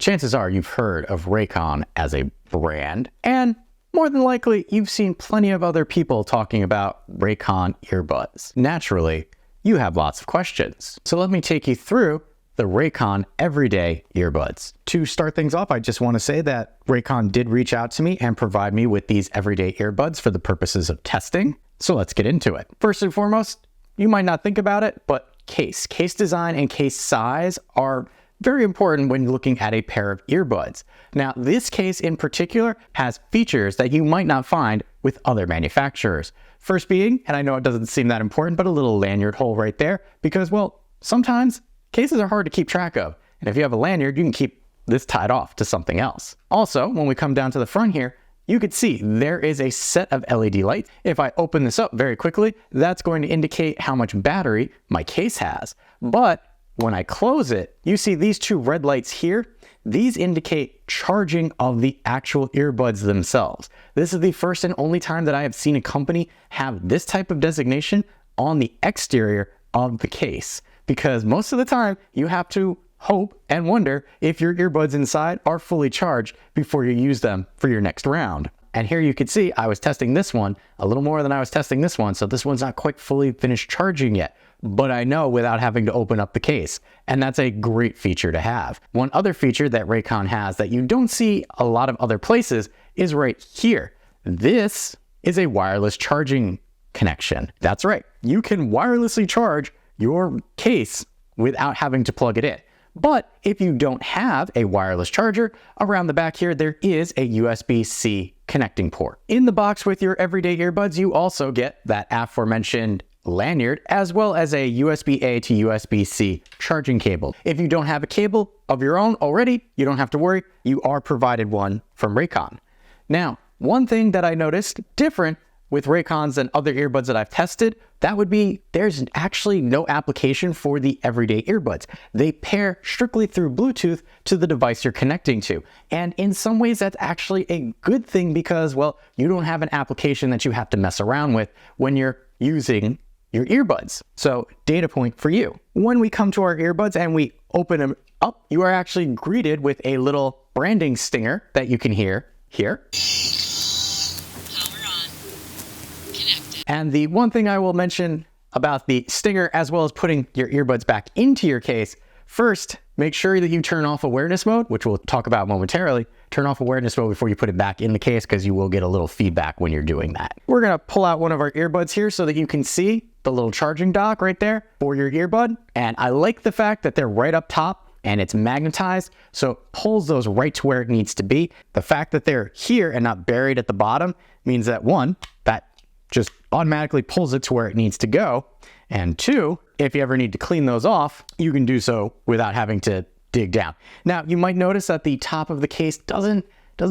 Chances are you've heard of Raycon as a brand, and more than likely you've seen plenty of other people talking about Raycon earbuds. Naturally, you have lots of questions. So let me take you through the Raycon Everyday Earbuds. To start things off, I just want to say that Raycon did reach out to me and provide me with these everyday earbuds for the purposes of testing. So let's get into it. First and foremost, you might not think about it, but case design and case size are very important when looking at a pair of earbuds. Now, this case in particular has features that you might not find with other manufacturers. First being, and I know it doesn't seem that important, but a little lanyard hole right there, because, well, sometimes cases are hard to keep track of. And if you have a lanyard, you can keep this tied off to something else. Also, when we come down to the front here, you could see there is a set of LED lights. If I open this up very quickly, that's going to indicate how much battery my case has. But when I close it, you see these two red lights here. These indicate charging of the actual earbuds themselves. This is the first and only time that I have seen a company have this type of designation on the exterior of the case, because most of the time you have to hope and wonder if your earbuds inside are fully charged before you use them for your next round. And here you can see I was testing this one a little more than I was testing this one, so this one's not quite fully finished charging yet, but I know without having to open up the case, and that's a great feature to have. One other feature that Raycon has that you don't see a lot of other places is right here. This is a wireless charging connection. That's right, you can wirelessly charge your case without having to plug it in. But if you don't have a wireless charger, around the back here, there is a USB-C connecting port. In the box with your everyday earbuds, you also get that aforementioned lanyard, as well as a USB-A to USB-C charging cable. If you don't have a cable of your own already, you don't have to worry. You are provided one from Raycon. Now, one thing that I noticed different with Raycons and other earbuds that I've tested, that would be there's actually no application for the everyday earbuds. They pair strictly through Bluetooth to the device you're connecting to. And in some ways, that's actually a good thing because, well, you don't have an application that you have to mess around with when you're using your earbuds. So, data point for you. When we come to our earbuds and we open them up, you are actually greeted with a little branding stinger that you can hear here. And the one thing I will mention about the stinger, as well as putting your earbuds back into your case, first, make sure that you turn off awareness mode, which we'll talk about momentarily. Turn off awareness mode before you put it back in the case because you will get a little feedback when you're doing that. We're gonna pull out one of our earbuds here so that you can see the little charging dock right there for your earbud. And I like the fact that they're right up top and it's magnetized, so it pulls those right to where it needs to be. The fact that they're here and not buried at the bottom means that one, that just automatically pulls it to where it needs to go. And two, if you ever need to clean those off, you can do so without having to dig down. Now, you might notice that the top of the case doesn't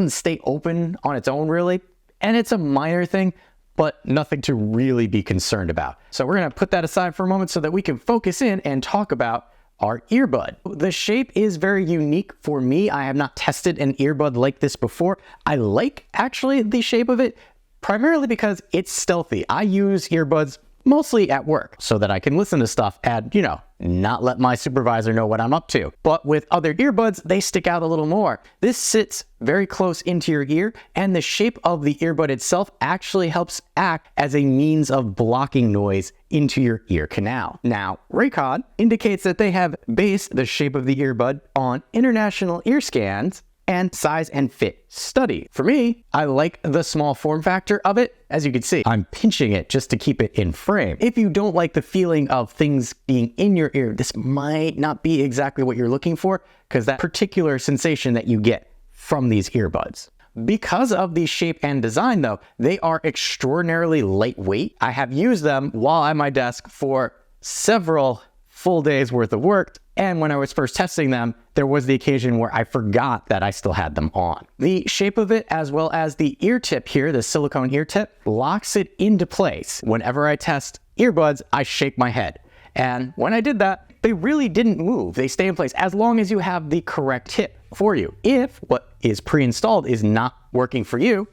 stay open on its own really, and it's a minor thing, but nothing to really be concerned about. So we're gonna put that aside for a moment so that we can focus in and talk about our earbud. The shape is very unique for me. I have not tested an earbud like this before. I like actually the shape of it, primarily because it's stealthy. I use earbuds mostly at work so that I can listen to stuff and, not let my supervisor know what I'm up to. But with other earbuds, they stick out a little more. This sits very close into your ear, and the shape of the earbud itself actually helps act as a means of blocking noise into your ear canal. Now, Raycon indicates that they have based the shape of the earbud on international ear scans and size and fit study. For me, I like the small form factor of it. As you can see, I'm pinching it just to keep it in frame. If you don't like the feeling of things being in your ear, this might not be exactly what you're looking for, because that particular sensation that you get from these earbuds. Because of the shape and design though, they are extraordinarily lightweight. I have used them while at my desk for several full days worth of work. And when I was first testing them, there was the occasion where I forgot that I still had them on. The shape of it, as well as the ear tip here, the silicone ear tip, locks it into place. Whenever I test earbuds, I shake my head. And when I did that, they really didn't move. They stay in place as long as you have the correct tip for you. If what is pre-installed is not working for you,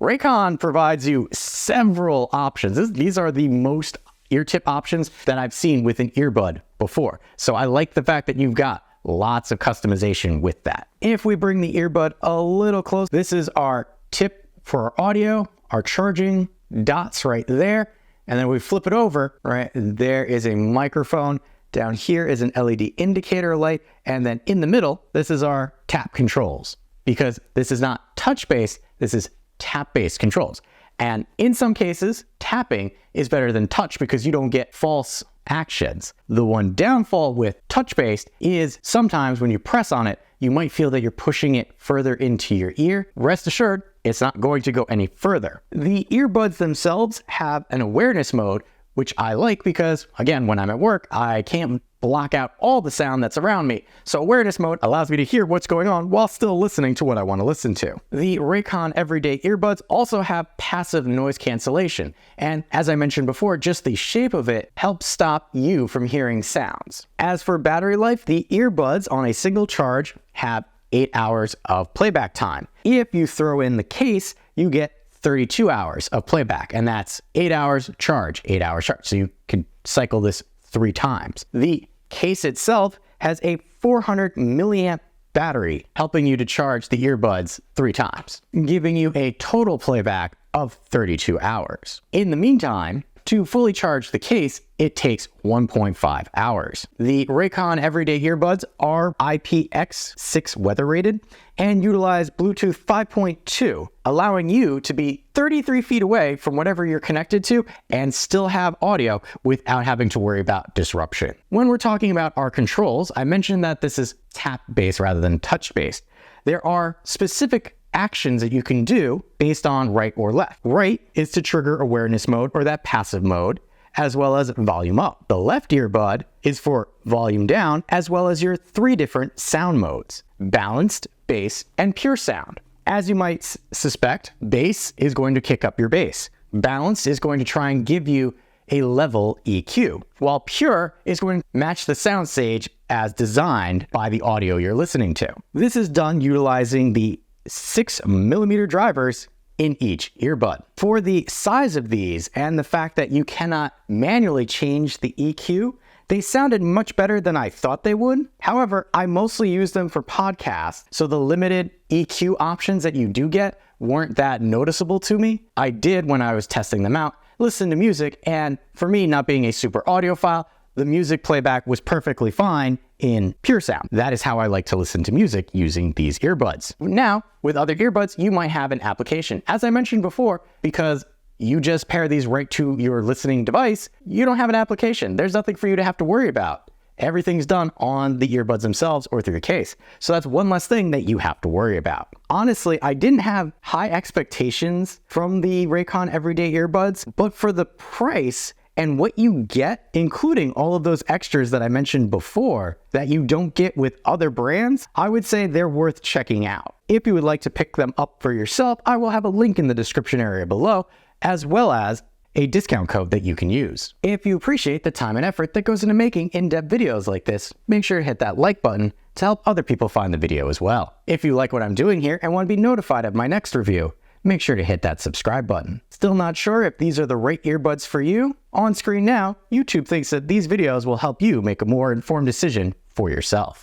Raycon provides you several options. These are the most ear tip options that I've seen with an earbud before. So I like the fact that you've got lots of customization with that. If we bring the earbud a little close, this is our tip for our audio, our charging dots right there. And then we flip it over, right? There is a microphone. Down here is an LED indicator light. And then in the middle, this is our tap controls, because this is not touch-based, this is tap-based controls. And in some cases, tapping is better than touch because you don't get false actions. The one downfall with touch-based is sometimes when you press on it, you might feel that you're pushing it further into your ear. Rest assured, it's not going to go any further. The earbuds themselves have an awareness mode, which I like because, again, when I'm at work, I can't block out all the sound that's around me. So awareness mode allows me to hear what's going on while still listening to what I want to listen to. The Raycon Everyday Earbuds also have passive noise cancellation. And as I mentioned before, just the shape of it helps stop you from hearing sounds. As for battery life, the earbuds on a single charge have 8 hours of playback time. If you throw in the case, you get 32 hours of playback, and that's 8 hours charge, 8 hours charge. So you can cycle this 3 times. The case itself has a 400 milliamp battery, helping you to charge the earbuds 3 times, giving you a total playback of 32 hours. In the meantime, to fully charge the case, it takes 1.5 hours. The Raycon Everyday Earbuds are IPX6 weather rated and utilize Bluetooth 5.2, allowing you to be 33 feet away from whatever you're connected to and still have audio without having to worry about disruption. When we're talking about our controls, I mentioned that this is tap-based rather than touch-based. There are specific actions that you can do based on right or left. Right is to trigger awareness mode or that passive mode, as well as volume up. The left earbud is for volume down, as well as your 3 different sound modes: balanced, bass, and pure sound. As you might suspect, bass is going to kick up your bass. Balanced is going to try and give you a level EQ, while pure is going to match the soundstage as designed by the audio you're listening to. This is done utilizing the 6mm drivers in each earbud. For the size of these and the fact that you cannot manually change the EQ, they sounded much better than I thought they would. However, I mostly use them for podcasts, so the limited EQ options that you do get weren't that noticeable to me. I did, when I was testing them out, listen to music, and for me, not being a super audiophile, the music playback was perfectly fine in pure sound. That is how I like to listen to music using these earbuds. Now, with other earbuds, you might have an application. As I mentioned before, because you just pair these right to your listening device, you don't have an application. There's nothing for you to have to worry about. Everything's done on the earbuds themselves or through the case. So that's one less thing that you have to worry about. Honestly, I didn't have high expectations from the Raycon Everyday Earbuds, but for the price and what you get, including all of those extras that I mentioned before that you don't get with other brands, I would say they're worth checking out. If you would like to pick them up for yourself, I will have a link in the description area below, as well as a discount code that you can use. If you appreciate the time and effort that goes into making in-depth videos like this, make sure to hit that like button to help other people find the video as well. If you like what I'm doing here and want to be notified of my next review, make sure to hit that subscribe button. Still not sure if these are the right earbuds for you? On screen now, YouTube thinks that these videos will help you make a more informed decision for yourself.